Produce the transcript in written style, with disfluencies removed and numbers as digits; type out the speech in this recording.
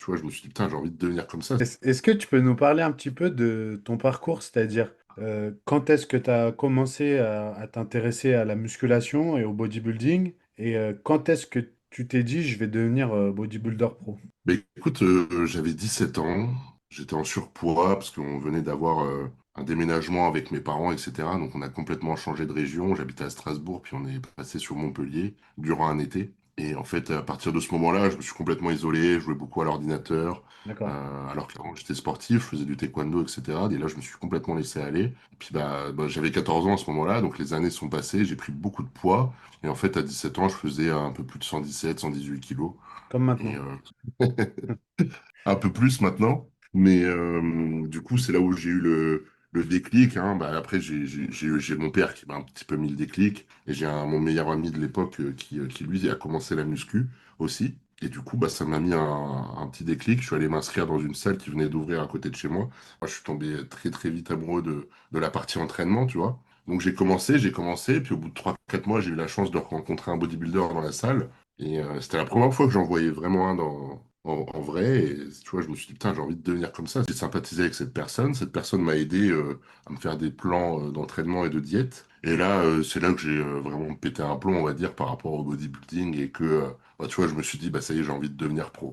vois, je me suis dit, putain, j'ai envie de devenir comme ça. Est-ce que tu peux nous parler un petit peu de ton parcours, c'est-à-dire quand est-ce que tu as commencé à t'intéresser à la musculation et au bodybuilding et quand est-ce que tu t'es dit je vais devenir bodybuilder pro? Mais écoute, j'avais 17 ans, j'étais en surpoids parce qu'on venait d'avoir un déménagement avec mes parents, etc. Donc on a complètement changé de région. J'habitais à Strasbourg, puis on est passé sur Montpellier durant un été. Et en fait, à partir de ce moment-là, je me suis complètement isolé, je jouais beaucoup à l'ordinateur. D'accord. Alors qu'avant, j'étais sportif, je faisais du taekwondo, etc. Et là, je me suis complètement laissé aller. Et puis j'avais 14 ans à ce moment-là, donc les années sont passées, j'ai pris beaucoup de poids. Et en fait, à 17 ans, je faisais un peu plus de 117, 118 kilos. Comme Et maintenant. un peu plus maintenant. Mais du coup, c'est là où j'ai eu le déclic, hein. Bah, après, j'ai mon père qui m'a un petit peu mis le déclic. Et j'ai mon meilleur ami de l'époque qui, lui, a commencé la muscu aussi. Et du coup, bah, ça m'a mis un petit déclic. Je suis allé m'inscrire dans une salle qui venait d'ouvrir à côté de chez moi. Moi, je suis tombé très, très vite amoureux de la partie entraînement, tu vois. Donc, j'ai commencé. Puis au bout de 3 4 mois, j'ai eu la chance de rencontrer un bodybuilder dans la salle. Et c'était la première fois que j'en voyais vraiment un en vrai. Et tu vois, je me suis dit, putain, j'ai envie de devenir comme ça. J'ai sympathisé avec cette personne. Cette personne m'a aidé à me faire des plans d'entraînement et de diète. Et là, c'est là que j'ai vraiment pété un plomb, on va dire, par rapport au bodybuilding. Et que, bah, tu vois, je me suis dit, bah, ça y est, j'ai envie de devenir pro.